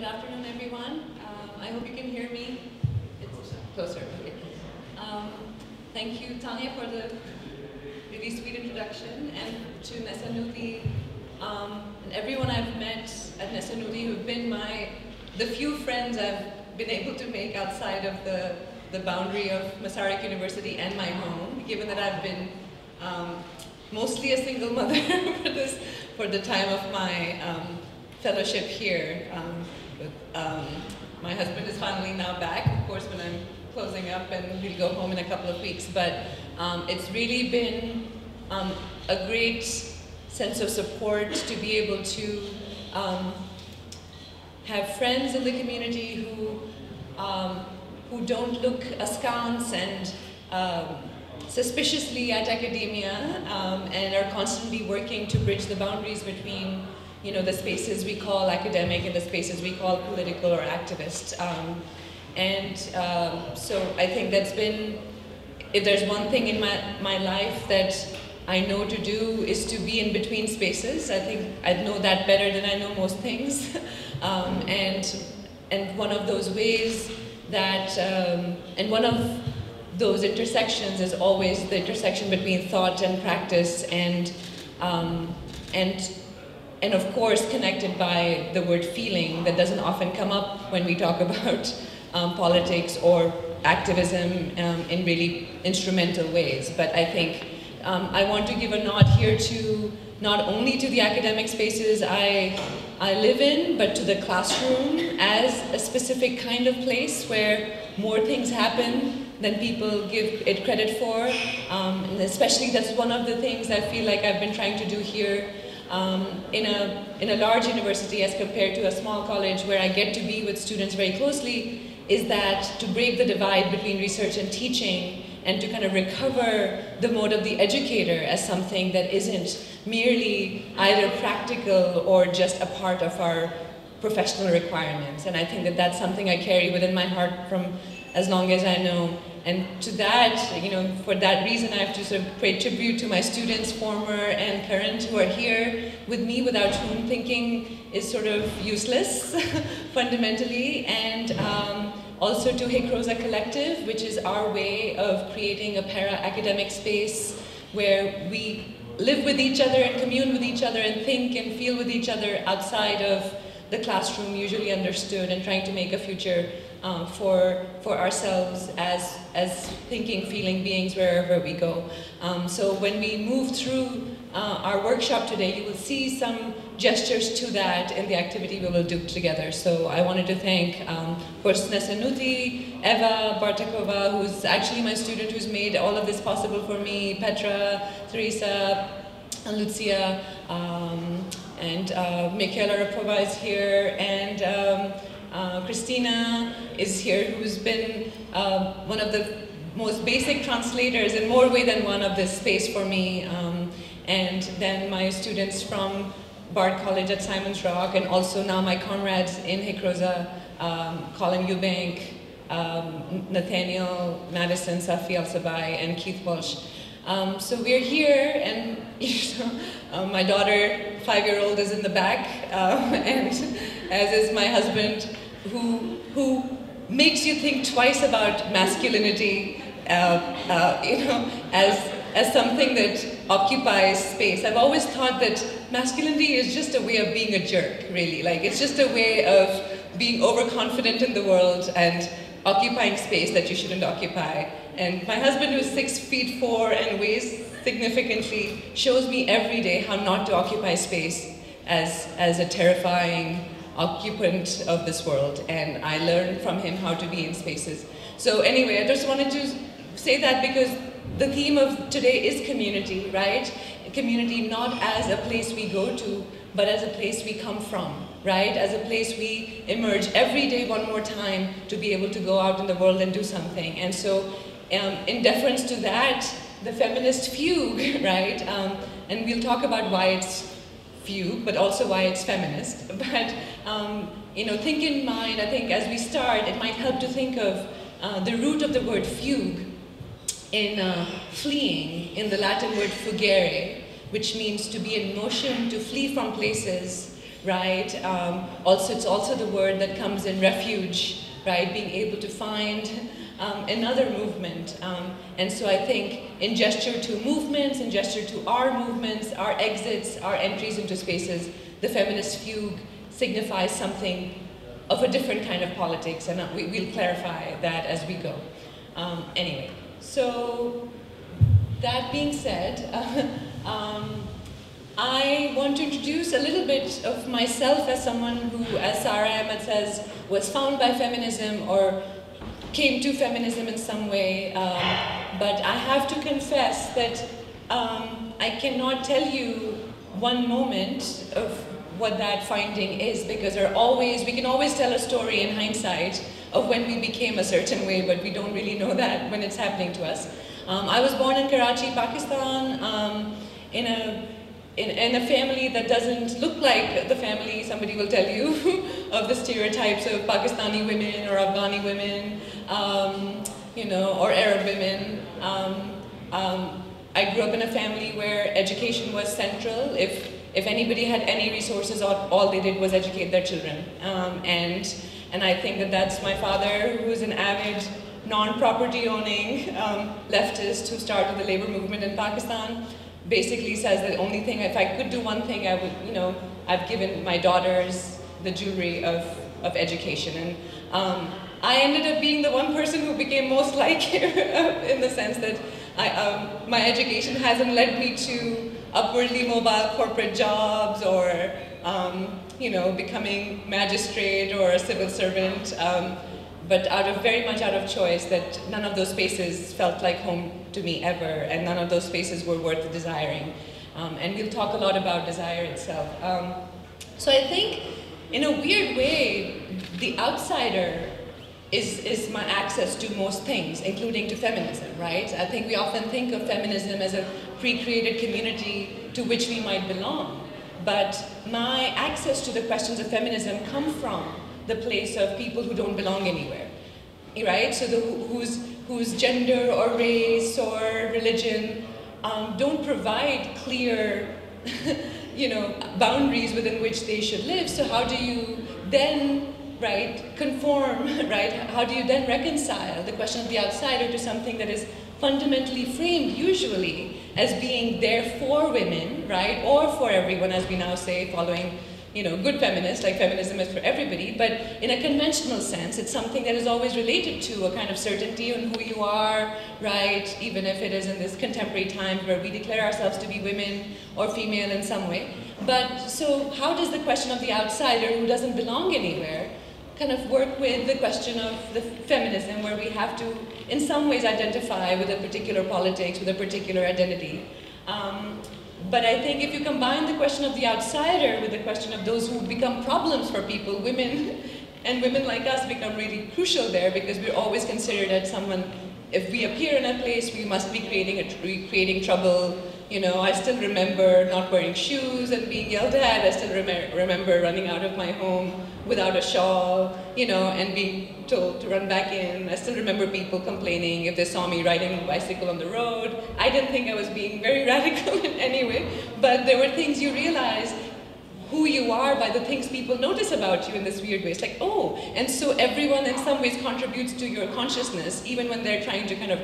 Good afternoon, everyone. I hope you can hear me. It's closer. Okay. Thank you, Tanya, for the really sweet introduction, and to NESEHNUTÍ and everyone I've met at NESEHNUTÍ who've been the few friends I've been able to make outside of the boundary of Masaryk University and my home, given that I've been mostly a single mother for the time of my fellowship here. My husband is finally now back, of course, when I'm closing up, and we'll go home in a couple of weeks. But it's really been a great sense of support to be able to have friends in the community who don't look askance and suspiciously at academia and are constantly working to bridge the boundaries between the spaces we call academic and the spaces we call political or activist. So I think that's been, if there's one thing in my life that I know to do, is to be in between spaces. I think I know that better than I know most things. And one of those ways that, and one of those intersections is always the intersection between thought and practice, and of course connected by the word feeling that doesn't often come up when we talk about politics or activism in really instrumental ways. But I think I want to give a nod here to not only to the academic spaces I live in, but to the classroom as a specific kind of place where more things happen than people give it credit for. And especially that's one of the things I feel like I've been trying to do here in a large university as compared to a small college where I get to be with students very closely, is that to break the divide between research and teaching and to kind of recover the mode of the educator as something that isn't merely either practical or just a part of our professional requirements. And I think that that's something I carry within my heart from as long as I know. And to that, for that reason, I have to sort of pay tribute to my students, former and current, who are here with me, without whom thinking is sort of useless, fundamentally. And also to Hikrosa Collective, which is our way of creating a para-academic space where we live with each other and commune with each other and think and feel with each other outside of the classroom, usually understood, and trying to make a future for ourselves as thinking, feeling beings wherever we go. So when we move through our workshop today, you will see some gestures to that in the activity we will do together. So I wanted to thank, of course, NESEHNUTÍ, Eva Bartakova, who's actually my student who's made all of this possible for me, Petra, Teresa, and Lucia, and Michaela Rapova is here, and Christina is here, who's been one of the most basic translators in more way than one of this space for me. And then my students from Bard College at Simon's Rock, and also now my comrades in Hikrosa, Colin Eubank, Nathaniel Madison, Safi Al-Sabai, and Keith Walsh. So we're here, and my daughter, 5-year-old, is in the back, and as is my husband, who makes you think twice about masculinity, as something that occupies space. I've always thought that masculinity is just a way of being a jerk, really. Like, it's just a way of being overconfident in the world and occupying space that you shouldn't occupy. And my husband, who's 6'4" and weighs significantly, shows me every day how not to occupy space as a terrifying occupant of this world. And I learned from him how to be in spaces. So anyway, I just wanted to say that because the theme of today is community, right? Community not as a place we go to, but as a place we come from, right? As a place we emerge every day one more time to be able to go out in the world and do something. And so in deference to that, the feminist fugue, right? And we'll talk about why it's fugue, but also why it's feminist. But think in mind, I think as we start, it might help to think of the root of the word fugue in fleeing, in the Latin word fugere, which means to be in motion, to flee from places, right? Also, it's also the word that comes in refuge, right? Being able to find another movement. And so I think in gesture to movements, in gesture to our movements, our exits, our entries into spaces, the feminist fugue signifies something of a different kind of politics, and we'll clarify that as we go. Anyway, so that being said, I want to introduce a little bit of myself as someone who, as Sarah Ahmed says, was found by feminism or came to feminism in some way, but I have to confess that I cannot tell you one moment of what that finding is, because we can always tell a story in hindsight of when we became a certain way, but we don't really know that when it's happening to us. I was born in Karachi, Pakistan, in a family that doesn't look like the family, somebody will tell you, of the stereotypes of Pakistani women or Afghani women, you know, or Arab women. I grew up in a family where education was central. If anybody had any resources, all they did was educate their children. And I think that that's my father, who's an avid non-property owning leftist who started the labor movement in Pakistan, basically says that the only thing, if I could do one thing, I would, you know, I've given my daughters the jewelry of education. And I ended up being the one person who became most like her in the sense that my education hasn't led me to upwardly mobile corporate jobs or, you know, becoming magistrate or a civil servant, but very much out of choice, that none of those spaces felt like home to me ever, and none of those spaces were worth desiring. And we'll talk a lot about desire itself. So I think, in a weird way, the outsider is my access to most things, including to feminism, right? I think we often think of feminism as a pre-created community to which we might belong. But my access to the questions of feminism come from the place of people who don't belong anywhere, right? So whose gender or race or religion don't provide clear, you know, boundaries within which they should live. So how do you then, right, conform, right? How do you then reconcile the question of the outsider to something that is fundamentally framed usually as being there for women, right, or for everyone, as we now say, following, you know, good feminists, like feminism is for everybody, but in a conventional sense, it's something that is always related to a kind of certainty on who you are, right, even if it is in this contemporary time where we declare ourselves to be women or female in some way. But so how does the question of the outsider who doesn't belong anywhere kind of work with the question of the feminism, where we have to, in some ways, identify with a particular politics, with a particular identity. But I think if you combine the question of the outsider with the question of those who become problems for people, women, and women like us become really crucial there, because we're always considered as someone, if we appear in a place, we must be creating trouble. You know, I still remember not wearing shoes and being yelled at. I still remember running out of my home without a shawl, you know, and being told to run back in. I still remember people complaining if they saw me riding a bicycle on the road. I didn't think I was being very radical in any way, but there were things you realize who you are by the things people notice about you in this weird way. It's like, oh, and so everyone in some ways contributes to your consciousness, even when they're trying to kind of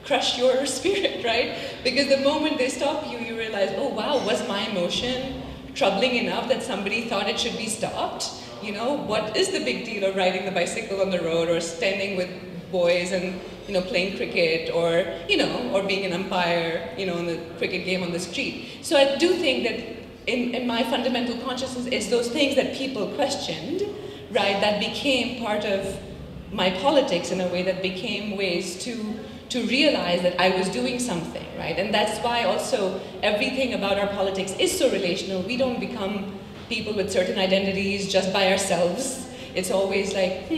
crush your spirit, right? Because the moment they stop you, you realize, oh wow, was my emotion troubling enough that somebody thought it should be stopped? You know, what is the big deal of riding the bicycle on the road or standing with boys and, you know, playing cricket or, you know, or being an umpire, you know, in the cricket game on the street? So I do think that in my fundamental consciousness, it's those things that people questioned, right, that became part of my politics in a way, that became ways to realize that I was doing something, right? And that's why also everything about our politics is so relational. We don't become people with certain identities just by ourselves. It's always like,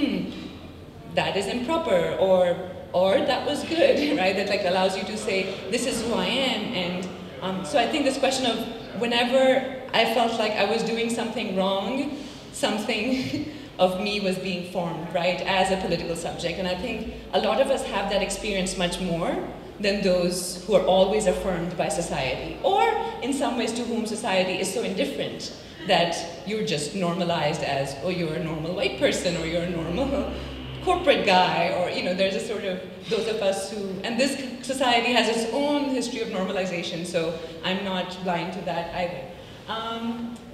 that is improper, or that was good, right? That like allows you to say, this is who I am. And so I think this question of whenever I felt like I was doing something wrong, something of me was being formed, right, as a political subject. And I think a lot of us have that experience much more than those who are always affirmed by society, or in some ways to whom society is so indifferent, that you're just normalized as, oh, you're a normal white person, or you're a normal corporate guy, or, you know, there's a sort of, those of us who, and this society has its own history of normalization, so I'm not blind to that either.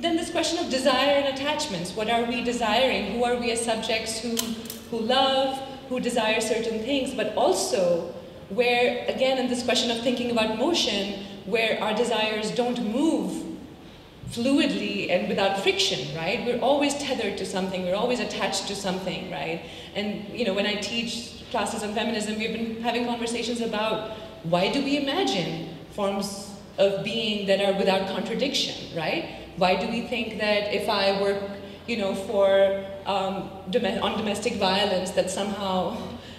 Then this question of desire and attachments. What are we desiring? Who are we as subjects who love, who desire certain things, but also where, again, in this question of thinking about motion, where our desires don't move fluidly and without friction, right? We're always tethered to something, we're always attached to something, right? And, you know, when I teach classes on feminism, we've been having conversations about why do we imagine forms of being that are without contradiction, right? Why do we think that if I work, you know, for on domestic violence, that somehow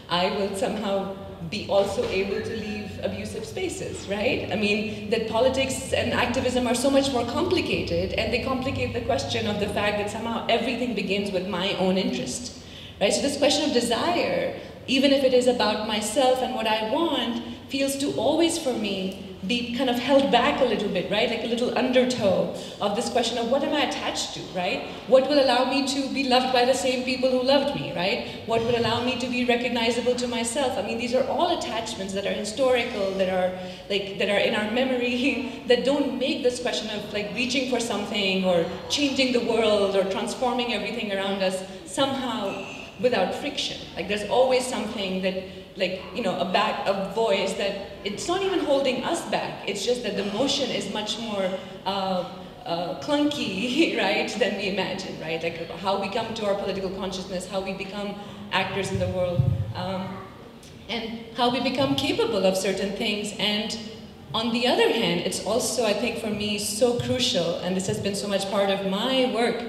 I will somehow be also able to leave abusive spaces, right? I mean, that politics and activism are so much more complicated, and they complicate the question of the fact that somehow everything begins with my own interest, right? So this question of desire, even if it is about myself and what I want, feels to always, for me, be kind of held back a little bit, right? Like a little undertow of this question of what am I attached to, right? What will allow me to be loved by the same people who loved me, right? What will allow me to be recognizable to myself? I mean, these are all attachments that are historical, that are in our memory, that don't make this question of like reaching for something or changing the world or transforming everything around us somehow without friction. Like there's always something that, like, you know, a voice that it's not even holding us back. It's just that the motion is much more clunky, right, than we imagine, right? Like how we come to our political consciousness, how we become actors in the world, and how we become capable of certain things. And on the other hand, it's also, I think, for me, so crucial, and this has been so much part of my work,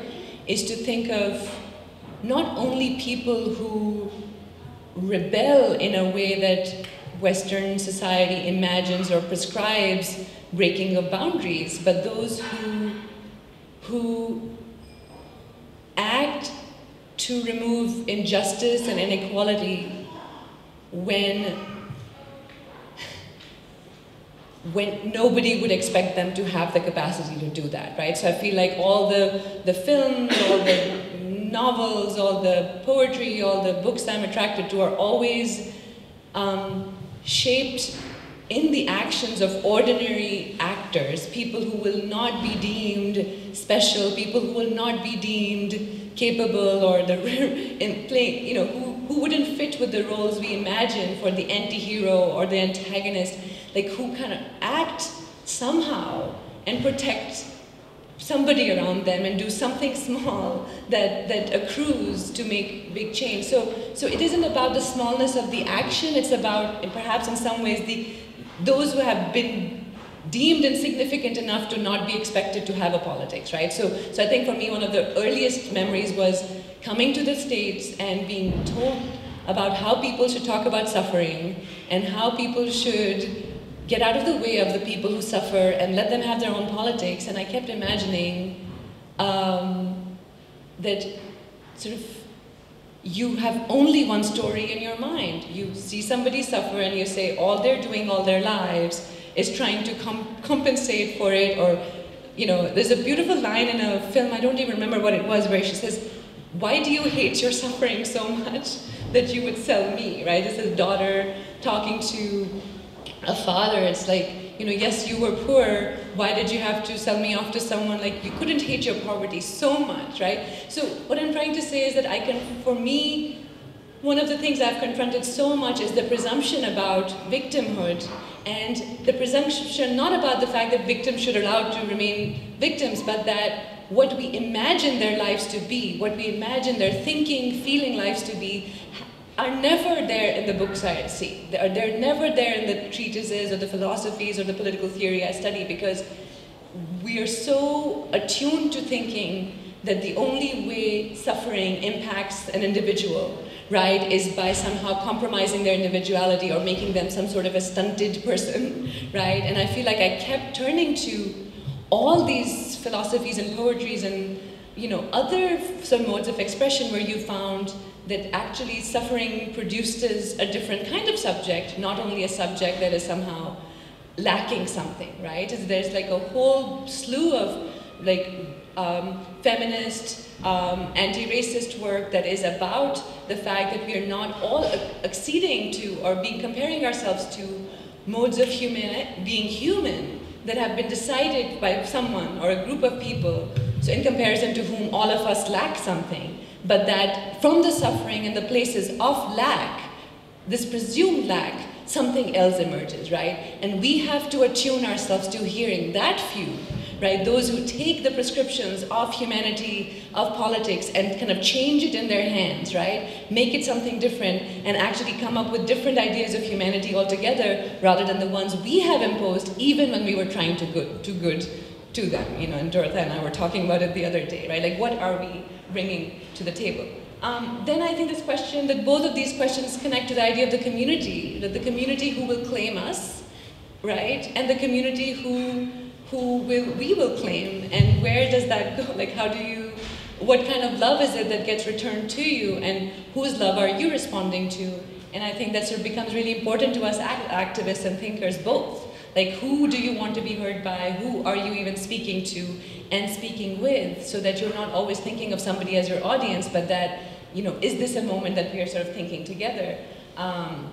is to think of not only people who rebel in a way that Western society imagines or prescribes breaking of boundaries, but those who act to remove injustice and inequality when nobody would expect them to have the capacity to do that, right? So I feel like all the films, all the novels, all the poetry, all the books I'm attracted to are always shaped in the actions of ordinary actors, people who will not be deemed special, people who will not be deemed capable, or you know, who wouldn't fit with the roles we imagine for the anti-hero or the antagonist, like who kind of act somehow and protect somebody around them and do something small that accrues to make big change. So it isn't about the smallness of the action, it's about, perhaps in some ways, those who have been deemed insignificant enough to not be expected to have a politics, right? So I think for me, one of the earliest memories was coming to the States and being told about how people should talk about suffering and how people should get out of the way of the people who suffer and let them have their own politics. And I kept imagining that sort of you have only one story in your mind. You see somebody suffer and you say all they're doing all their lives is trying to compensate for it. Or, you know, there's a beautiful line in a film, I don't even remember what it was, where she says, "Why do you hate your suffering so much that you would sell me?" Right? It's a daughter talking to a father. It's like, you know, yes, you were poor, why did you have to sell me off to someone? Like, you couldn't hate your poverty so much, right? So what I'm trying to say is that for me, one of the things I've confronted so much is the presumption about victimhood, and the presumption not about the fact that victims should allow to remain victims, but that what we imagine their lives to be, what we imagine their thinking, feeling lives to be, are never there in the books I see. They're never there in the treatises or the philosophies or the political theory I study, because we are so attuned to thinking that the only way suffering impacts an individual, right, is by somehow compromising their individuality or making them some sort of a stunted person, right? And I feel like I kept turning to all these philosophies and poetries and, you know, other sort of modes of expression where you found that actually suffering produces a different kind of subject, not only a subject that is somehow lacking something, right? There's like a whole slew of like feminist, anti-racist work that is about the fact that we are not all acceding to or comparing ourselves to modes of being human that have been decided by someone or a group of people, so in comparison to whom all of us lack something, but that from the suffering and the places of lack, this presumed lack, something else emerges, right? And we have to attune ourselves to hearing that few, right? Those who take the prescriptions of humanity, of politics, and kind of change it in their hands, right? Make it something different, and actually come up with different ideas of humanity altogether, rather than the ones we have imposed, even when we were trying to good to them. You know, and Dorothy and I were talking about it the other day, right? Like, what are we bringing to the table? Then I think this question, that both of these questions connect to the idea of the community, that the community who will claim us, right? And the community we will claim, and where does that go? Like, what kind of love is it that gets returned to you, and whose love are you responding to? And I think that sort of becomes really important to us activists and thinkers both. Like, who do you want to be heard by? Who are you even speaking to and speaking with? So that you're not always thinking of somebody as your audience, but that, you know, is this a moment that we are sort of thinking together? And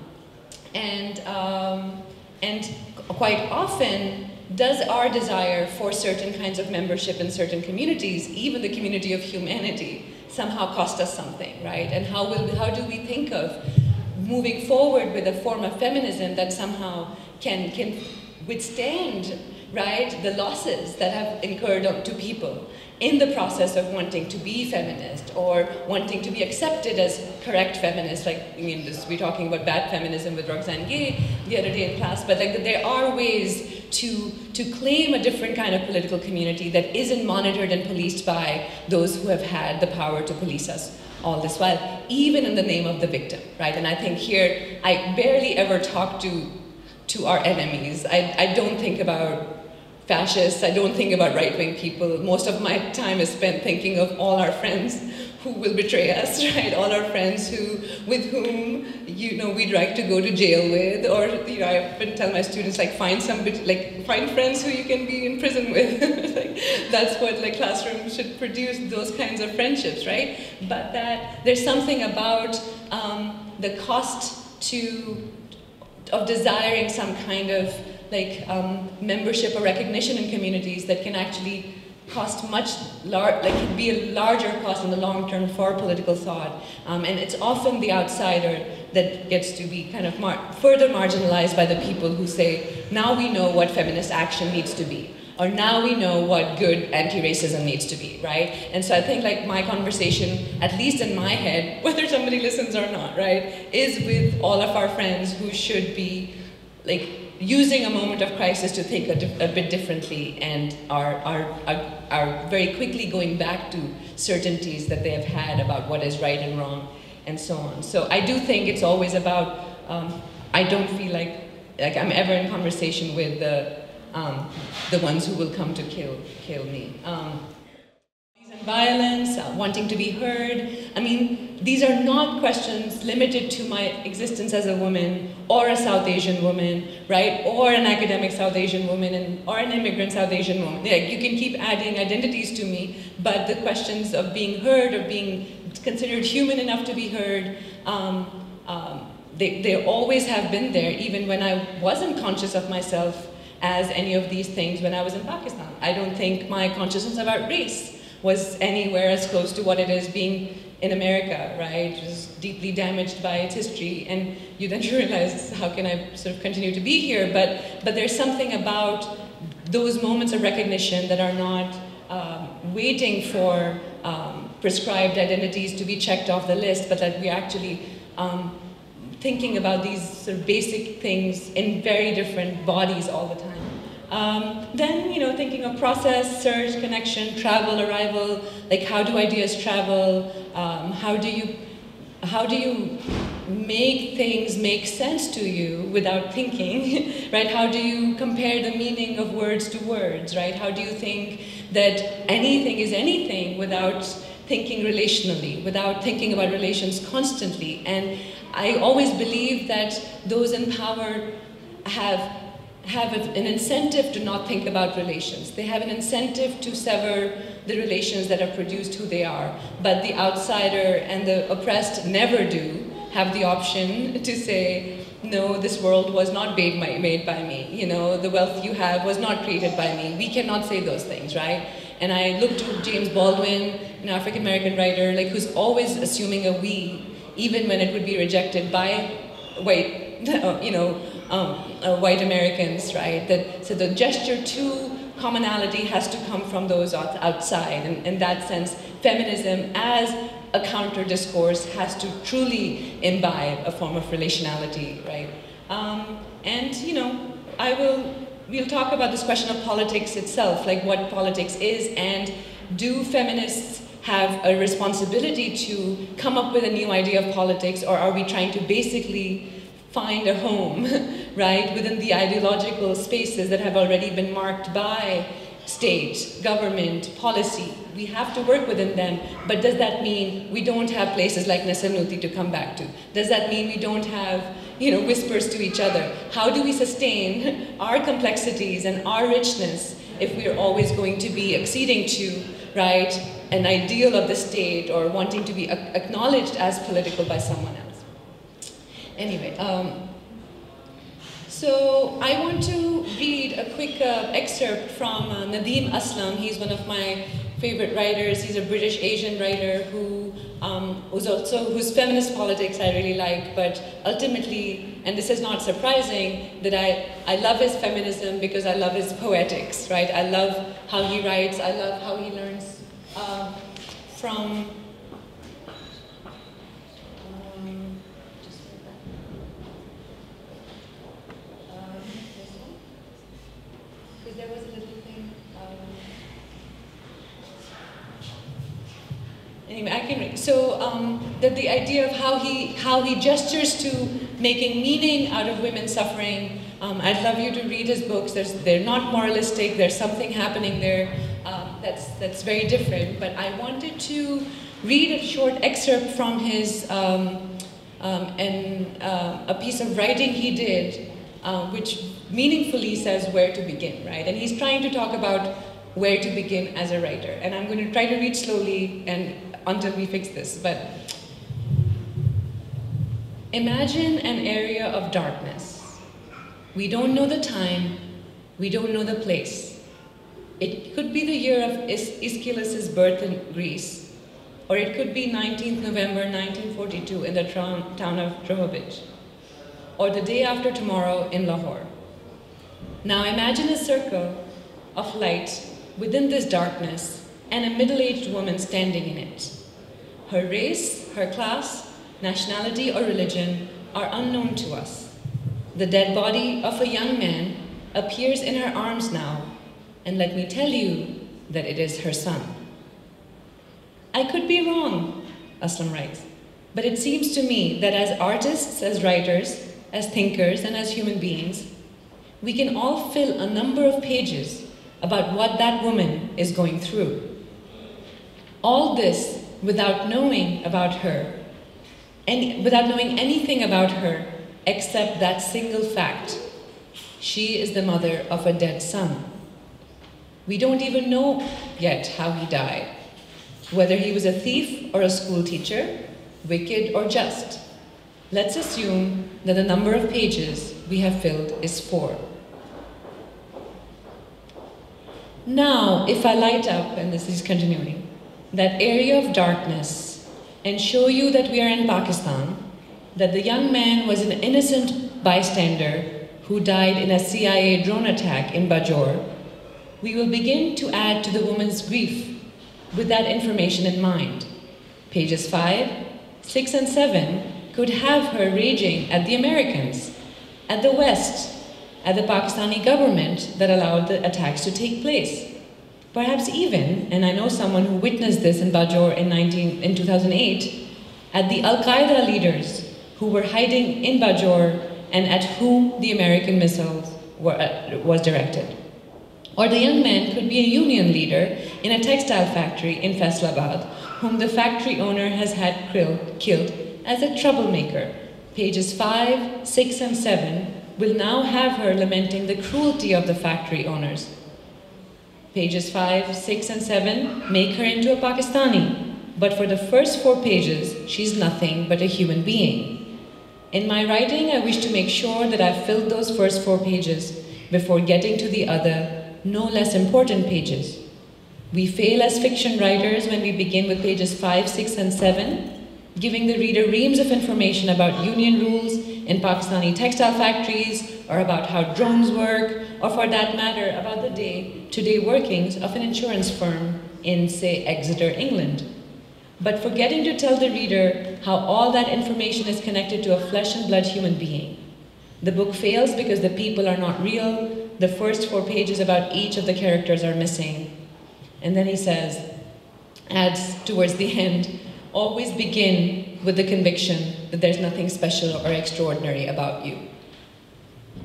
quite often, does our desire for certain kinds of membership in certain communities, even the community of humanity, somehow cost us something, right? And how do we think of moving forward with a form of feminism that somehow can withstand, right, the losses that have incurred to people in the process of wanting to be feminist or wanting to be accepted as correct feminist? Like, I mean, we're talking about bad feminism with Roxane Gay the other day in class, but like, there are ways to claim a different kind of political community that isn't monitored and policed by those who have had the power to police us all this while, even in the name of the victim, right? And I think here, I barely ever talk to our enemies. I don't think about fascists, I don't think about right-wing people. Most of my time is spent thinking of all our friends who will betray us, right? All our friends with whom, you know, we'd like to go to jail with, or, you know, I often tell my students, like, find friends who you can be in prison with. Like, that's what, like, classrooms should produce, those kinds of friendships, right? But that there's something about the cost of desiring some kind of membership or recognition in communities that can actually cost can be a larger cost in the long term for political thought. And it's often the outsider that gets to be kind of further marginalized by the people who say, now we know what feminist action needs to be, or now we know what good anti-racism needs to be, right? And so I think, like, my conversation, at least in my head, whether somebody listens or not, right, is with all of our friends who should be, like, using a moment of crisis to think a bit differently, and are very quickly going back to certainties that they have had about what is right and wrong, and so on. So I do think it's always about, I don't feel like I'm ever in conversation with the ones who will come to kill me. And violence, wanting to be heard. I mean, these are not questions limited to my existence as a woman, or a South Asian woman, right? Or an academic South Asian woman, or an immigrant South Asian woman. Like, you can keep adding identities to me, but the questions of being heard, or being considered human enough to be heard, they always have been there, even when I wasn't conscious of myself as any of these things when I was in Pakistan. I don't think my consciousness about race was anywhere as close to what it is being in America, right? It was deeply damaged by its history, and you then realize, how can I sort of continue to be here? But there's something about those moments of recognition that are not waiting for prescribed identities to be checked off the list, but that we actually thinking about these sort of basic things in very different bodies all the time. Then, you know, thinking of process, search, connection, travel, arrival, like, how do ideas travel? How do you make things make sense to you without thinking, right? How do you compare the meaning of words to words, right? How do you think that anything is anything without thinking relationally, without thinking about relations constantly? And I always believe that those in power have an incentive to not think about relations. They have an incentive to sever the relations that have produced who they are. But the outsider and the oppressed never do have the option to say, no, this world was not made by me. You know, the wealth you have was not created by me. We cannot say those things, right? And I look to James Baldwin, an African-American writer, like, who's always assuming a we, even when it would be rejected by white, white Americans, right? So the gesture to commonality has to come from those outside. And in that sense, feminism as a counter discourse has to truly imbibe a form of relationality, right? And you know, we'll talk about this question of politics itself, like what politics is, and do feminists have a responsibility to come up with a new idea of politics, or are we trying to basically find a home, right, within the ideological spaces that have already been marked by state, government, policy? We have to work within them, but does that mean we don't have places like NESEHNUTÍ to come back to? Does that mean we don't have, you know, whispers to each other? How do we sustain our complexities and our richness if we're always going to be acceding to, right, an ideal of the state or wanting to be acknowledged as political by someone else? Anyway, so I want to read a quick excerpt from Nadeem Aslam. He's one of my favorite writers. He's a British Asian writer whose feminist politics I really like, but ultimately, and this is not surprising, that I love his feminism because I love his poetics, right? I love how he writes, I love how he learns from there was a little thing. Anyway, I can read. So that the idea of how he gestures to making meaning out of women's suffering. I'd love you to read his books. They're not moralistic. There's something happening there that's very different. But I wanted to read a short excerpt from his a piece of writing he did, which meaningfully says where to begin, right? And he's trying to talk about where to begin as a writer. And I'm going to try to read slowly and until we fix this. But imagine an area of darkness. We don't know the time. We don't know the place. It could be the year of Aeschylus's birth in Greece, or it could be 19th November 1942 in the town of Drohobych, or the day after tomorrow in Lahore. Now imagine a circle of light within this darkness and a middle-aged woman standing in it. Her race, her class, nationality, or religion are unknown to us. The dead body of a young man appears in her arms now, and let me tell you that it is her son. I could be wrong, Aslam writes, but it seems to me that as artists, as writers, as thinkers, and as human beings, we can all fill a number of pages about what that woman is going through. All this without knowing about her, and without knowing anything about her except that single fact. She is the mother of a dead son. We don't even know yet how he died, whether he was a thief or a school teacher, wicked or just. Let's assume that the number of pages we have filled is 4. Now, if I light up, and this is continuing, that area of darkness and show you that we are in Pakistan, that the young man was an innocent bystander who died in a CIA drone attack in Bajor, we will begin to add to the woman's grief with that information in mind. Pages 5, 6, and 7 could have her raging at the Americans, at the West, at the Pakistani government that allowed the attacks to take place. Perhaps even, and I know someone who witnessed this in Bajor in 2008, at the Al-Qaeda leaders who were hiding in Bajor and at whom the American missiles was directed. Or the young man could be a union leader in a textile factory in Faisalabad, whom the factory owner has had killed as a troublemaker. Pages 5, 6, and 7 will now have her lamenting the cruelty of the factory owners. Pages 5, 6, and 7 make her into a Pakistani, but for the first 4 pages, she's nothing but a human being. In my writing, I wish to make sure that I've filled those first 4 pages before getting to the other, no less important pages. We fail as fiction writers when we begin with pages 5, 6, and 7, giving the reader reams of information about union rules in Pakistani textile factories, or about how drones work, or for that matter, about the day-to-day workings of an insurance firm in, say, Exeter, England. But forgetting to tell the reader how all that information is connected to a flesh and blood human being. The book fails because the people are not real, the first 4 pages about each of the characters are missing. And then he says, adds towards the end, always begin with the conviction that there's nothing special or extraordinary about you.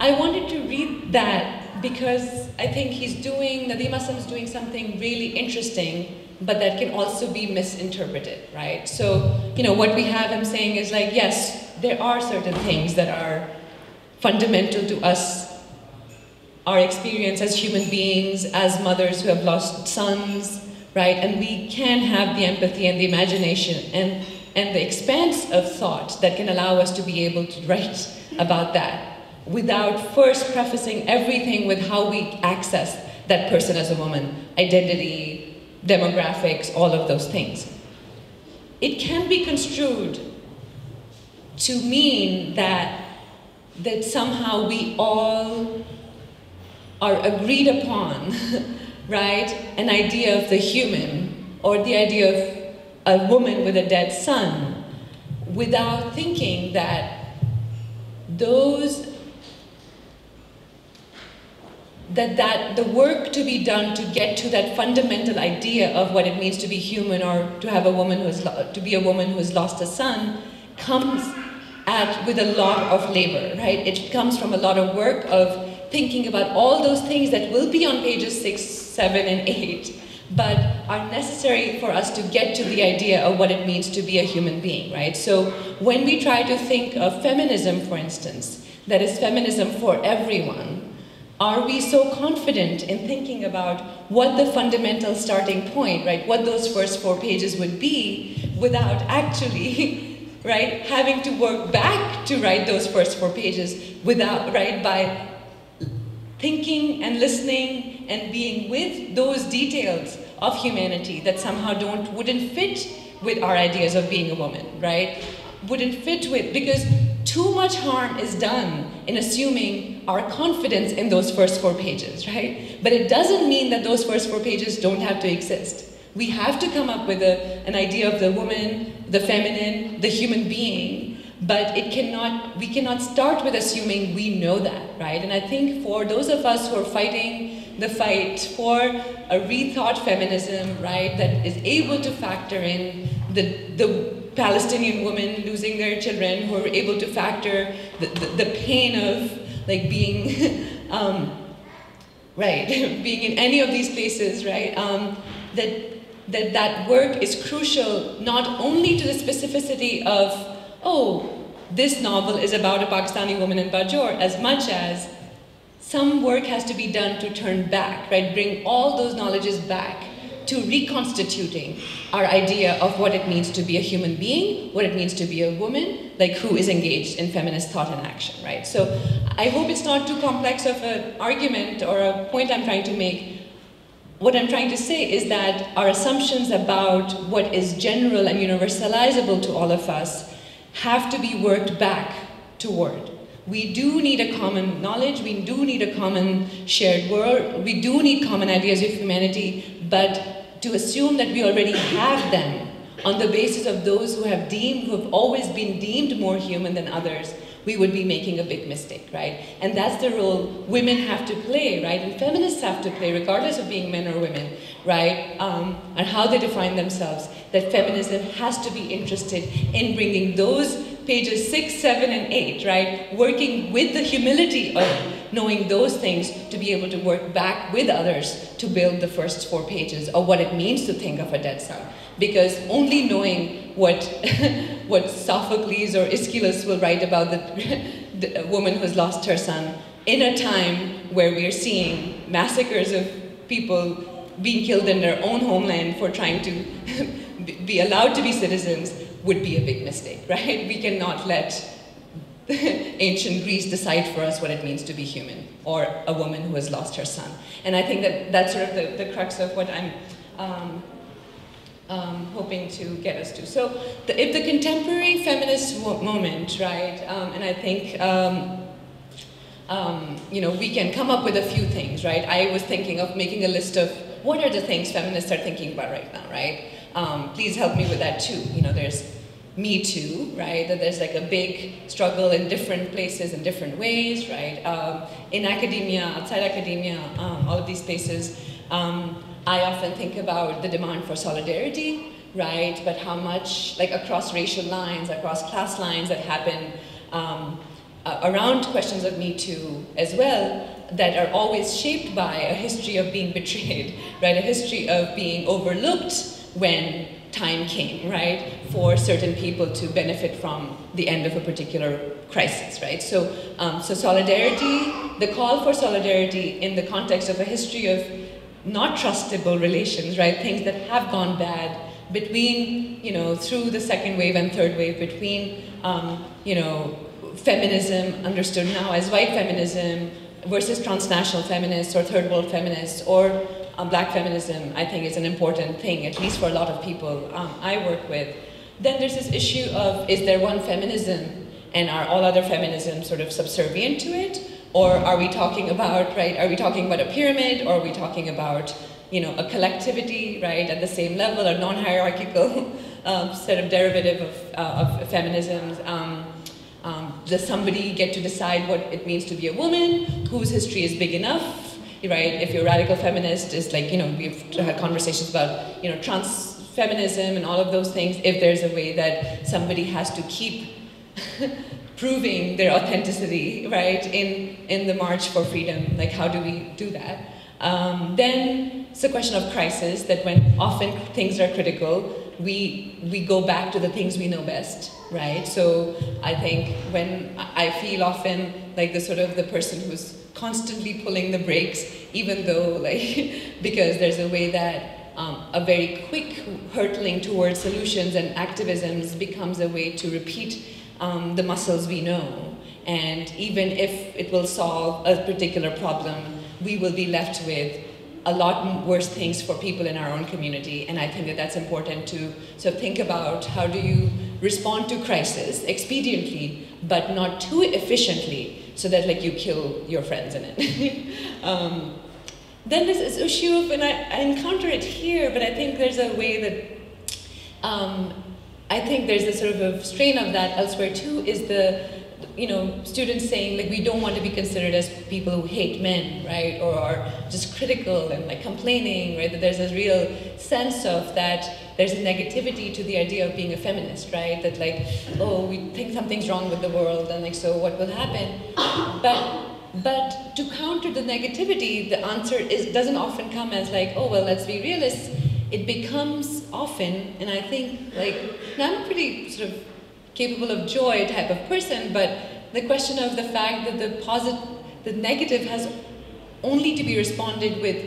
I wanted to read that because I think Nadeem Aslam's doing something really interesting, but that can also be misinterpreted, right? So, what we have him saying is like, yes, there are certain things that are fundamental to us, our experience as human beings, as mothers who have lost sons, right? And we can have the empathy and the imagination and the expanse of thought that can allow us to be able to write about that without first prefacing everything with how we access that person as a woman, identity, demographics, all of those things. It can be construed to mean that somehow we all are agreed upon, right, an idea of the human, or the idea of a woman with a dead son, without thinking that the work to be done to get to that fundamental idea of what it means to be human, or to have to be a woman who has lost a son, comes with a lot of labor, right? It comes from a lot of work of thinking about all those things that will be on pages 6, 7, and 8, but are necessary for us to get to the idea of what it means to be a human being, right? So when we try to think of feminism, for instance, that is feminism for everyone, are we so confident in thinking about what the fundamental starting point, right, what those first 4 pages would be, without actually, right, having to work back to write those first 4 pages, by thinking and listening and being with those details of humanity that somehow wouldn't fit with our ideas of being a woman, right? Wouldn't fit with, because too much harm is done in assuming our confidence in those first 4 pages, right? But it doesn't mean that those first 4 pages don't have to exist. We have to come up with an idea of the woman, the feminine, the human being, but we cannot start with assuming we know that, right? And I think for those of us who are fighting the fight for a rethought feminism, right, that is able to factor in the Palestinian women losing their children, who are able to factor the pain of like being, right, being in any of these places, right, that work is crucial not only to the specificity of, oh, this novel is about a Pakistani woman in Bajor, as much as some work has to be done to turn back, right, bring all those knowledges back to reconstituting our idea of what it means to be a human being, what it means to be a woman, like who is engaged in feminist thought and action, right? So I hope it's not too complex of an argument or a point I'm trying to make. What I'm trying to say is that our assumptions about what is general and universalizable to all of us have to be worked back toward. We do need a common knowledge, we do need a common shared world, we do need common ideas of humanity, but to assume that we already have them on the basis of those who have always been deemed more human than others, we would be making a big mistake, right? And that's the role women have to play, right? And feminists have to play, regardless of being men or women, right? And how they define themselves, that feminism has to be interested in bringing those pages 6, 7, and 8, right? Working with the humility of knowing those things to be able to work back with others to build the first 4 pages of what it means to think of a dead son. Because only knowing what Sophocles or Aeschylus will write about the woman who has lost her son in a time where we are seeing massacres of people being killed in their own homeland for trying to be allowed to be citizens would be a big mistake, right? We cannot let ancient Greece decide for us what it means to be human, or a woman who has lost her son. And I think that that's sort of the crux of what I'm hoping to get us to. So if the contemporary feminist moment, right, and I think, you know, we can come up with a few things, right? I was thinking of making a list of what are the things feminists are thinking about right now, right? Please help me with that too. You know, there's Me Too, right? That there's like a big struggle in different places in different ways, right? In academia, outside academia, all of these places, I often think about the demand for solidarity, right? But how much, like across racial lines, across class lines that happen around questions of Me Too as well, that are always shaped by a history of being betrayed, right? A history of being overlooked when time came, right, for certain people to benefit from the end of a particular crisis, right? So, so solidarity, the call for solidarity in the context of a history of not trustable relations, right? Things that have gone bad between, you know, through the second wave and third wave, between, you know, feminism understood now as white feminism versus transnational feminists or third world feminists, or black feminism, I think is an important thing, at least for a lot of people I work with. Then there's this issue of, is there one feminism and are all other feminisms sort of subservient to it? Or are we talking about, right, are we talking about a pyramid, or are we talking about, you know, a collectivity, right, at the same level, a non-hierarchical sort of derivative of feminisms? Does somebody get to decide what it means to be a woman, whose history is big enough? Right, if you're a radical feminist, is like, you know, we've had conversations about, you know, trans feminism and all of those things. If there's a way that somebody has to keep proving their authenticity, right, in the march for freedom, like how do we do that? Then it's a question of crisis, that when often things are critical, we go back to the things we know best, right? So I think when I feel often like the sort of the person who's constantly pulling the brakes, even though, like, because there's a way that a very quick hurtling towards solutions and activisms becomes a way to repeat the muscles we know. And even if it will solve a particular problem, we will be left with a lot worse things for people in our own community. And I think that that's important to sort of think about, how do you respond to crisis expediently, but not too efficiently, so that like you kill your friends in it. Then there's this issue of, and I encounter it here, but I think there's a way that, I think there's a sort of a strain of that elsewhere too, is the, you know, students saying like, we don't want to be considered as people who hate men, right, or are just critical and like complaining, right, that there's a real sense of that there's a negativity to the idea of being a feminist, right, that like, oh, we think something's wrong with the world, and like, so what will happen? But to counter the negativity, the answer doesn't often come as like, oh, well, let's be realists. It becomes often, and I think like, and I'm a pretty sort of capable of joy type of person, but the question of the fact that the negative has only to be responded with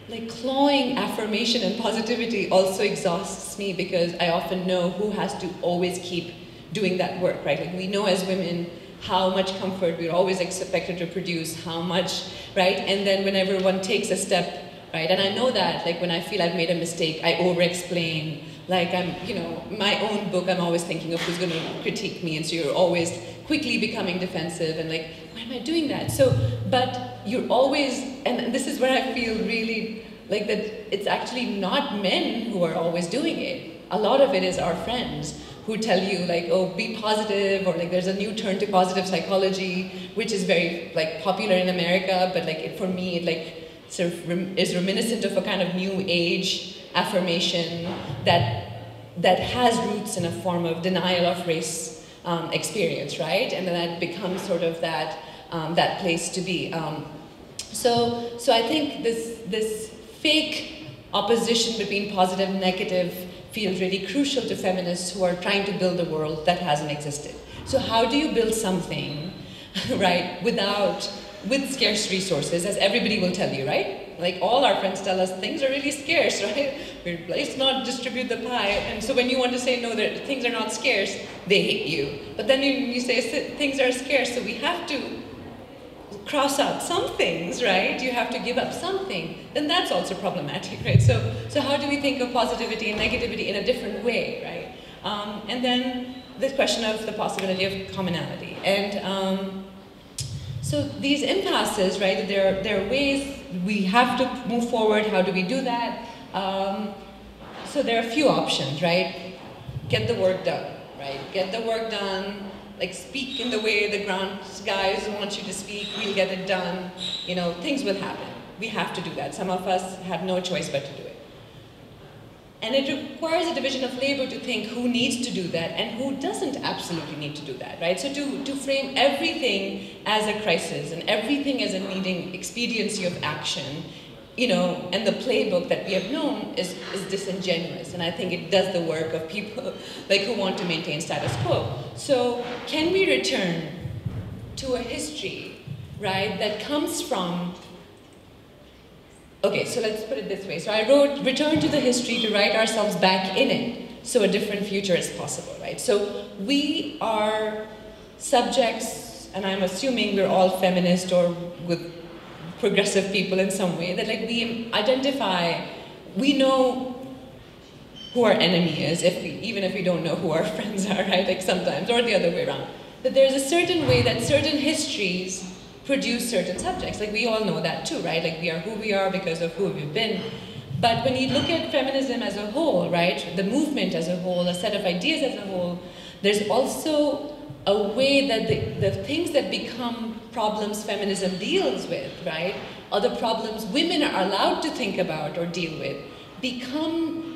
like clawing affirmation and positivity also exhausts me, because I often know who has to always keep doing that work, right? Like we know as women how much comfort we're always expected to produce, how much, right? And then whenever one takes a step, right? And I know that, like when I feel I've made a mistake, I over-explain. Like I'm, you know, my own book, I'm always thinking of who's going to critique me, and so you're always quickly becoming defensive and like, why am I doing that? So, but you're always, and this is where I feel really like that it's actually not men who are always doing it. A lot of it is our friends who tell you like, oh, be positive, or like there's a new turn to positive psychology, which is very like popular in America, but like for me, it like sort of is reminiscent of a kind of new age affirmation that has roots in a form of denial of race experience, right? And then that becomes sort of that place to be. So I think this fake opposition between positive and negative feels really crucial to feminists who are trying to build a world that hasn't existed. So how do you build something, right, with scarce resources, as everybody will tell you, right? like all our friends tell us, things are really scarce, right? Let's not distribute the pie. And so when you want to say, no, that things are not scarce, they hate you. But then you say, things are scarce, so we have to cross out some things, right? You have to give up something. Then that's also problematic, right? So how do we think of positivity and negativity in a different way, right? And then the question of the possibility of commonality. And so these impasses, right, there are ways we have to move forward. How do we do that? So there are a few options, right? Get the work done, right? Get the work done, like speak in the way the ground guys want you to speak, we'll get it done. You know, things will happen. We have to do that. Some of us have no choice but to do it. And it requires a division of labor to think who needs to do that and who doesn't absolutely need to do that, right? So to frame everything as a crisis and everything as a needing expediency of action, you know, and the playbook that we have known is disingenuous. And I think it does the work of people like who want to maintain status quo. So can we return to a history, right, that comes from. Okay, so let's put it this way. So I wrote, return to the history to write ourselves back in it, so a different future is possible, right? So we are subjects, and I'm assuming we're all feminist or with progressive people in some way, that like we identify, we know who our enemy is, even if we don't know who our friends are, right? Like sometimes, or the other way around. That there's a certain way that certain histories produce certain subjects. Like we all know that too, right? Like we are who we are because of who we've been. But when you look at feminism as a whole, right? The movement as a whole, a set of ideas as a whole, there's also a way that the things that become problems feminism deals with, right? Or the problems women are allowed to think about or deal with,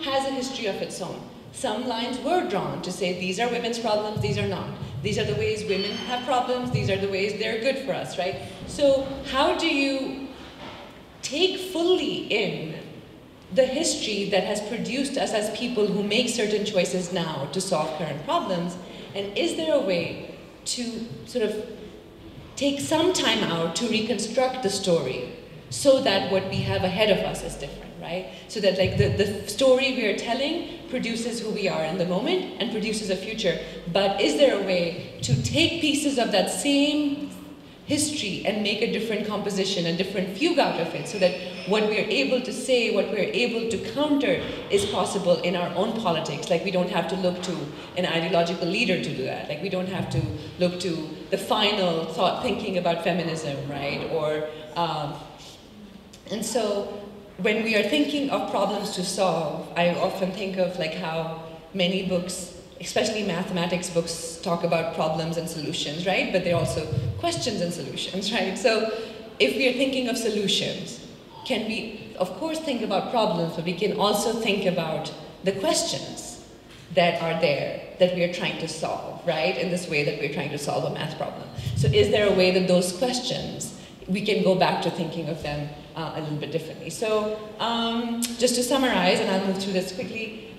has a history of its own. Some lines were drawn to say these are women's problems, these are not. These are the ways women have problems, these are the ways they're good for us, right? So how do you take fully in the history that has produced us as people who make certain choices now to solve current problems? And is there a way to sort of take some time out to reconstruct the story so that what we have ahead of us is different, right? So that like the story we are telling produces who we are in the moment and produces a future. But is there a way to take pieces of that same history and make a different composition, a different fugue out of it, so that what we are able to say, what we are able to counter is possible in our own politics? Like we don't have to look to an ideological leader to do that. Like we don't have to look to the final thought thinking about feminism, right? Or, and so when we are thinking of problems to solve, I often think of like how many books, especially mathematics books, talk about problems and solutions, right? But they're also questions and solutions, right? So if we are thinking of solutions, can we, of course, think about problems, but we can also think about the questions that are there that we are trying to solve, right? In this way that we're trying to solve a math problem. So is there a way that those questions, we can go back to thinking of them a little bit differently? So just to summarize, and I'll move through this quickly,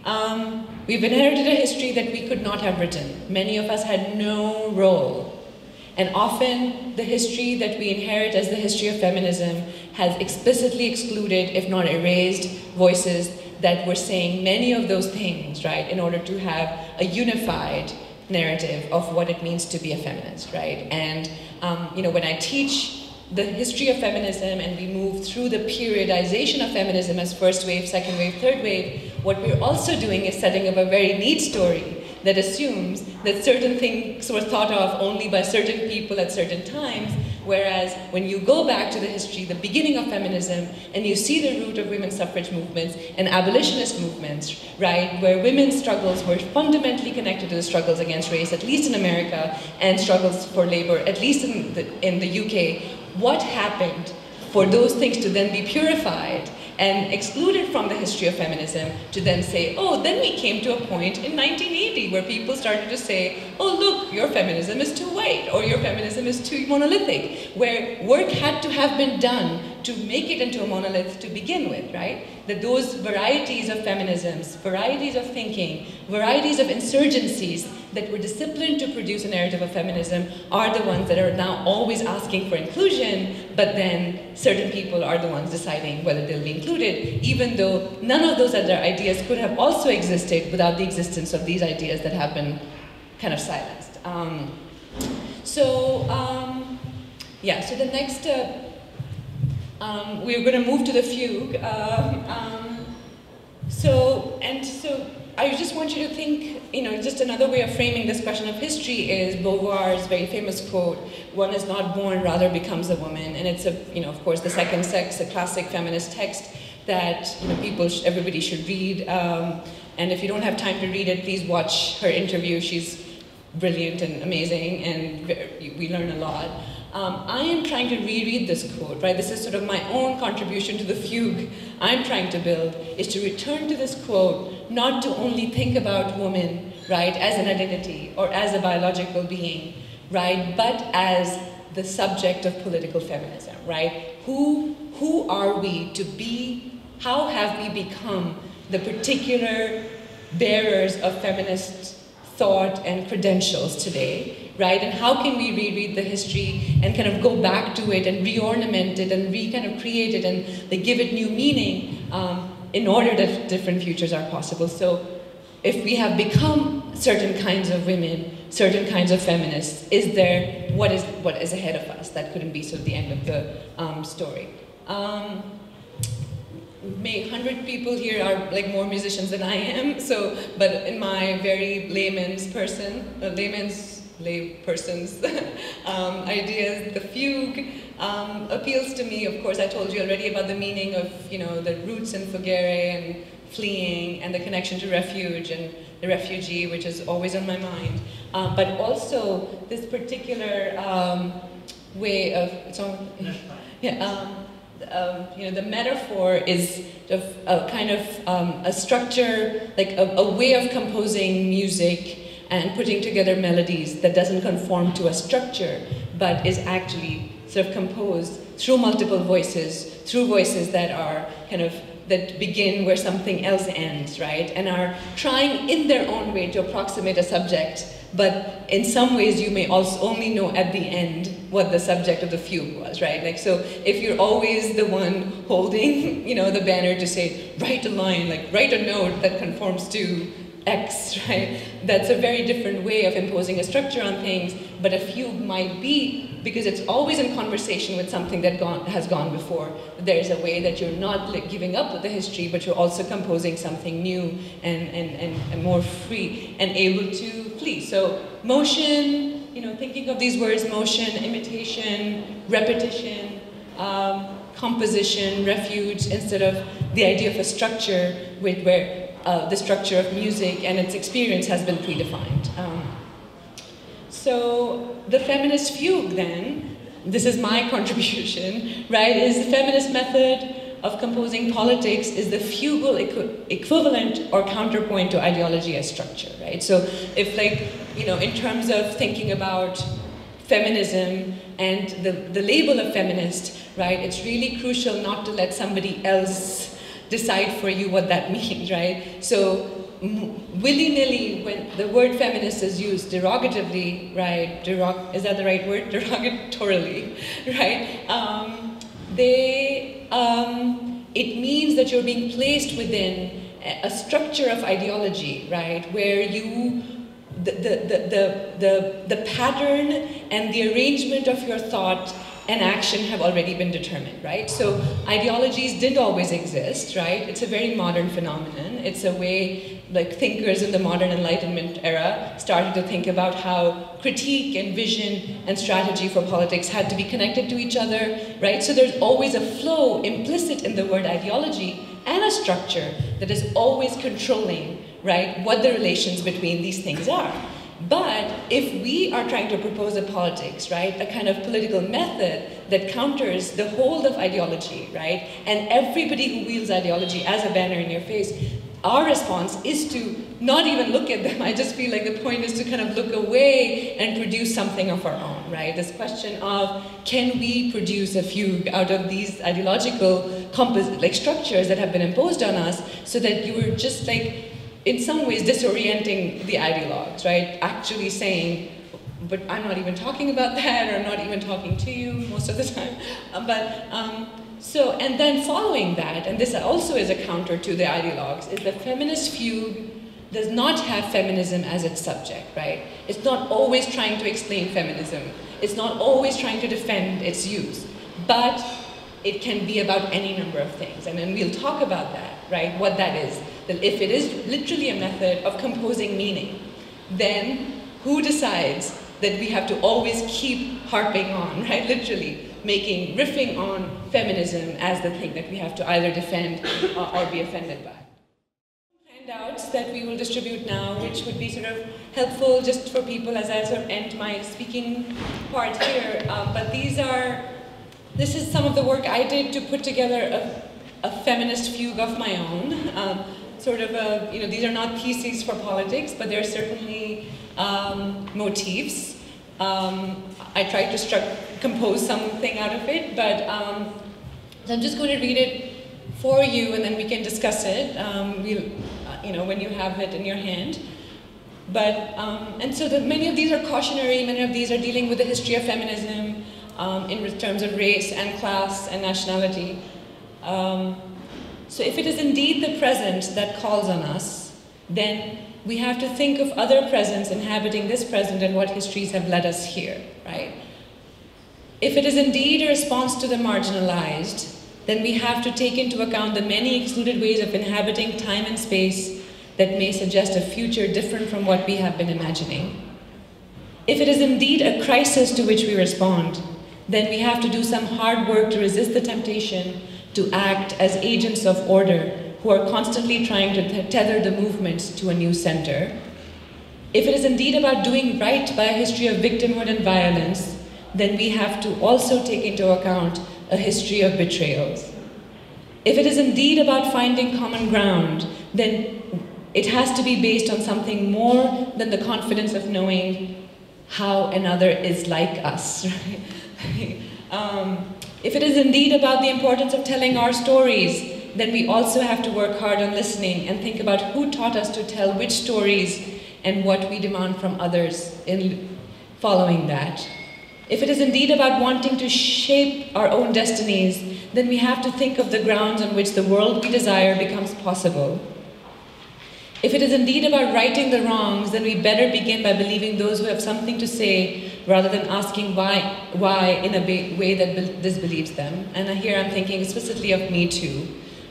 we've inherited a history that we could not have written. Many of us had no role. And often the history that we inherit as the history of feminism has explicitly excluded, if not erased, voices that were saying many of those things, right, in order to have a unified narrative of what it means to be a feminist, right? And you know, when I teach the history of feminism and we move through the periodization of feminism as first wave, second wave, third wave, what we're also doing is setting up a very neat story that assumes that certain things were thought of only by certain people at certain times, whereas when you go back to the history, the beginning of feminism, and you see the root of women's suffrage movements and abolitionist movements, right, where women's struggles were fundamentally connected to the struggles against race, at least in America, and struggles for labor, at least in the UK, what happened for those things to then be purified and excluded from the history of feminism to then say, oh, then we came to a point in 1980 where people started to say, oh, look, your feminism is too white, or your feminism is too monolithic, where work had to have been done to make it into a monolith to begin with, right? That those varieties of feminisms, varieties of thinking, varieties of insurgencies that were disciplined to produce a narrative of feminism are the ones that are now always asking for inclusion, but then certain people are the ones deciding whether they'll be included, even though none of those other ideas could have also existed without the existence of these ideas that have been kind of silenced. Yeah, so the next, we're going to move to the fugue. So I just want you to think, just another way of framing this question of history is Beauvoir's very famous quote, "One is not born, rather becomes a woman." And it's of course, The Second Sex, a classic feminist text that everybody should read. And if you don't have time to read it, please watch her interview. She's brilliant and amazing, and we learn a lot. I am trying to reread this quote, right? This is sort of my own contribution to the fugue I'm trying to build, is to return to this quote, not to only think about woman, right, as an identity or as a biological being, right, but as the subject of political feminism, right? Who are we to be, how have we become the particular bearers of feminist thought and credentials today, right? And how can we reread the history and kind of go back to it and re-ornament it and kind of create it and give it new meaning in order that different futures are possible. So if we have become certain kinds of women, certain kinds of feminists, what is ahead of us? That couldn't be sort of the end of the story. 100 people here are more musicians than I am, but in my very layperson's ideas, the fugue appeals to me. Of course, I told you already about the meaning of the roots in fugere and fleeing and the connection to refuge and the refugee, which is always on my mind. But also this particular way of the metaphor is a kind of a structure, a way of composing music and putting together melodies that doesn't conform to a structure, but is actually sort of composed through multiple voices, through voices that are that begin where something else ends, right? And are trying in their own way to approximate a subject, but in some ways you may also only know at the end what the subject of the fugue was, right? So if you're always the one holding, the banner to say, write a line, write a note that conforms to X, right? That's a very different way of imposing a structure on things, but a fugue might be, because it's always in conversation with something that has gone before. There's a way that you're not giving up with the history, but you're also composing something new and more free and able to flee. So motion, thinking of these words, motion, imitation, repetition, composition, refuge, instead of the idea of a structure where the structure of music and its experience has been predefined. So the feminist fugue then, this is my contribution, right, is the feminist method of composing politics is the fugal equivalent or counterpoint to ideology as structure, right? So if in terms of thinking about feminism and the label of feminist, right, it's really crucial not to let somebody else decide for you what that means, right? So willy-nilly, when the word feminist is used derogatively, right, is that the right word? Derogatorily, right? It means that you're being placed within a structure of ideology, right, where the pattern and the arrangement of your thought and action have already been determined, right? So ideologies did always exist, right? It's a very modern phenomenon. It's a way, thinkers in the modern Enlightenment era started to think about how critique and vision and strategy for politics had to be connected to each other, right? So there's always a flow implicit in the word ideology and a structure that is always controlling, right, what the relations between these things are. But if we are trying to propose a politics, right, a kind of political method that counters the hold of ideology, right, and everybody who wields ideology as a banner in your face, our response is to not even look at them. I just feel like the point is to kind of look away and produce something of our own, right? This question of, can we produce a fugue out of these ideological structures that have been imposed on us, so that you were just like, in some ways, disorienting the ideologues, right? Actually saying, but I'm not even talking about that, or I'm not even talking to you most of the time. And then following that, and this also is a counter to the ideologues, is the feminist fugue does not have feminism as its subject, right? It's not always trying to explain feminism. It's not always trying to defend its use. But it can be about any number of things. And then we'll talk about that, right? What that is. That if it is literally a method of composing meaning, then who decides that we have to always keep harping on, right? Literally riffing on feminism as the thing that we have to either defend or be offended by. Handouts that we will distribute now, which would be sort of helpful just for people as I sort of end my speaking part here. But this is some of the work I did to put together a feminist fugue of my own. These are not theses for politics, but they're certainly motifs. I tried to compose something out of it, but so I'm just going to read it for you, and then we can discuss it. When you have it in your hand. Many of these are cautionary. Many of these are dealing with the history of feminism in terms of race and class and nationality. So if it is indeed the present that calls on us, then we have to think of other presents inhabiting this present and what histories have led us here, right? If it is indeed a response to the marginalized, then we have to take into account the many excluded ways of inhabiting time and space that may suggest a future different from what we have been imagining. If it is indeed a crisis to which we respond, then we have to do some hard work to resist the temptation to act as agents of order who are constantly trying to tether the movements to a new center. If it is indeed about doing right by a history of victimhood and violence, then we have to also take into account a history of betrayals. If it is indeed about finding common ground, then it has to be based on something more than the confidence of knowing how another is like us. Right? If it is indeed about the importance of telling our stories, then we also have to work hard on listening and think about who taught us to tell which stories and what we demand from others in following that. If it is indeed about wanting to shape our own destinies, then we have to think of the grounds on which the world we desire becomes possible. If it is indeed about righting the wrongs, then we better begin by believing those who have something to say rather than asking why in a way that disbelieves them. And here I'm thinking specifically of Me Too,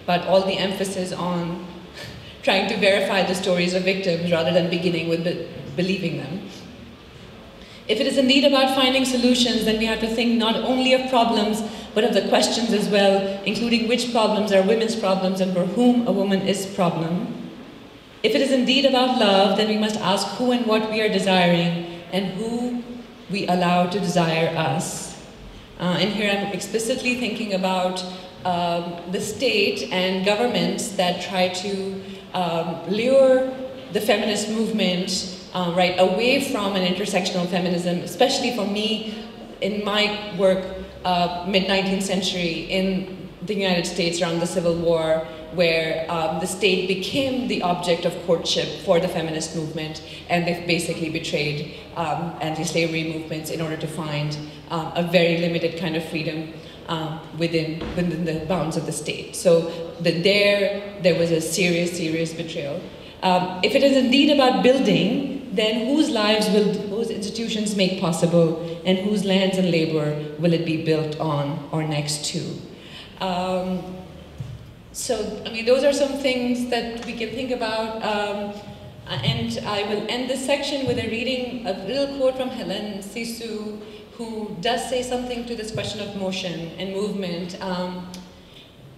but all the emphasis on trying to verify the stories of victims rather than beginning with believing them. If it is indeed about finding solutions, then we have to think not only of problems, but of the questions as well, including which problems are women's problems and for whom a woman is problem. If it is indeed about love, then we must ask who and what we are desiring and who we allow to desire us. And here I'm explicitly thinking about the state and governments that try to lure the feminist movement right away from an intersectional feminism, especially for me in my work mid-19th century in the United States around the Civil War, where the state became the object of courtship for the feminist movement, and they've basically betrayed anti-slavery movements in order to find a very limited kind of freedom within the bounds of the state. So there was a serious betrayal. If it is indeed about building, then whose lives will those institutions make possible, and whose lands and labor will it be built on or next to? Those are some things that we can think about. And I will end this section with a little quote from Helen Sisu, who does say something to this question of motion and movement.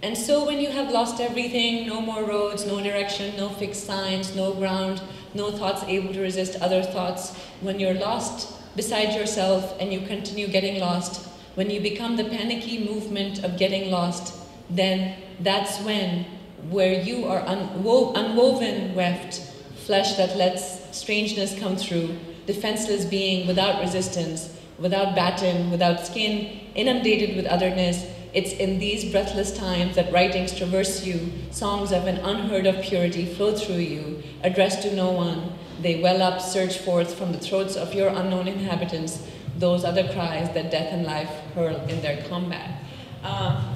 And so when you have lost everything, no more roads, no direction, no fixed signs, no ground, no thoughts able to resist other thoughts, when you're lost beside yourself and you continue getting lost, when you become the panicky movement of getting lost, then that's when where you are unwoven, weft, flesh that lets strangeness come through, defenseless being without resistance, without baton, without skin, inundated with otherness. It's in these breathless times that writings traverse you, songs of an unheard of purity flow through you, addressed to no one. They well up, surge forth from the throats of your unknown inhabitants, those other cries that death and life hurl in their combat.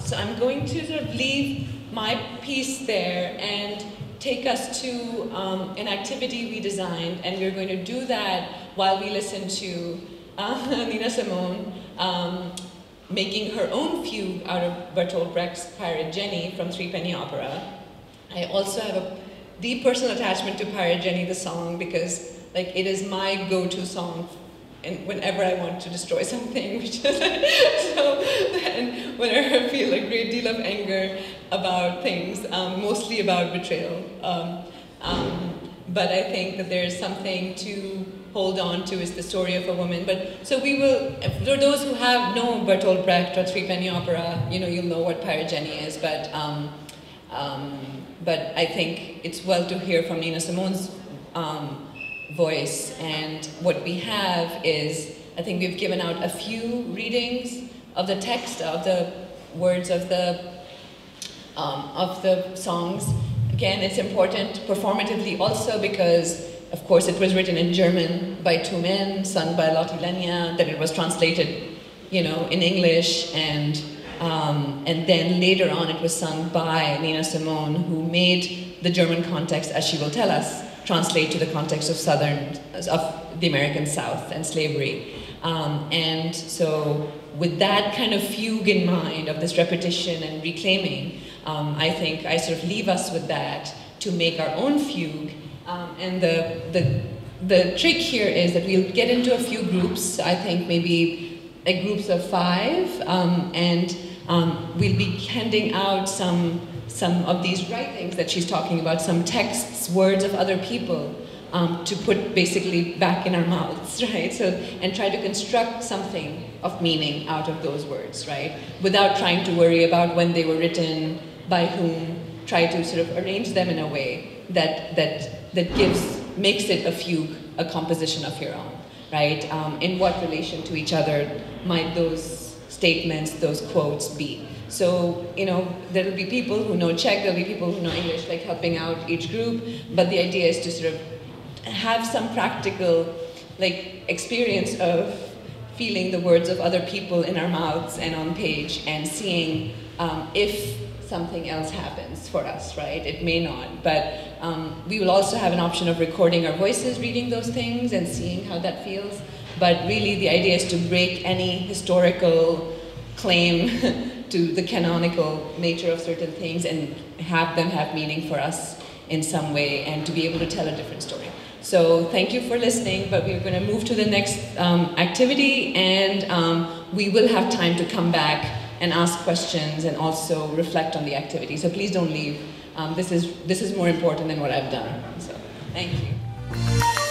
So I'm going to sort of leave my piece there and take us to an activity we designed, and we're going to do that while we listen to Nina Simone making her own fugue out of Bertolt Brecht's Pirate Jenny from Threepenny Opera. I also have a deep personal attachment to Pirate Jenny, the song, because like it is my go-to song and whenever I want to destroy something, which is so then whenever I feel a great deal of anger about things, mostly about betrayal. But I think that there is something to hold on to, is the story of a woman. But so we will, for those who have known Bertolt Brecht or Threepenny Opera, you know, you'll know what Pirate Jenny is, but I think it's well to hear from Nina Simone's voice. And what we have is, I think we've given out a few readings of the text, of the words of the songs. Again, it's important performatively also because, of course, it was written in German by two men, sung by Lotte Lenya, that it was translated, you know, in English, and then later on it was sung by Nina Simone, who made the German context, as she will tell us, translate to the context of the American South and slavery. And so with that kind of fugue in mind of this repetition and reclaiming, I think I sort of leave us with that to make our own fugue. And the trick here is that we'll get into a few groups, I think maybe like groups of 5, and we'll be handing out some of these writings that she's talking about, some texts, words of other people, to put basically back in our mouths, right? So, and try to construct something of meaning out of those words, right? Without trying to worry about when they were written, by whom, try to sort of arrange them in a way that makes it a fugue, a composition of your own, right? In what relation to each other might those statements, those quotes be? So, you know, there will be people who know Czech, there will be people who know English, like helping out each group, but the idea is to sort of have some practical, like, experience of feeling the words of other people in our mouths and on page, and seeing if something else happens for us, right? It may not, but we will also have an option of recording our voices reading those things and seeing how that feels. But really the idea is to break any historical claim to the canonical nature of certain things and have them have meaning for us in some way, and to be able to tell a different story. So thank you for listening, but we're going to move to the next activity, and we will have time to come back and ask questions and also reflect on the activity. So please don't leave. This is more important than what I've done. So thank you.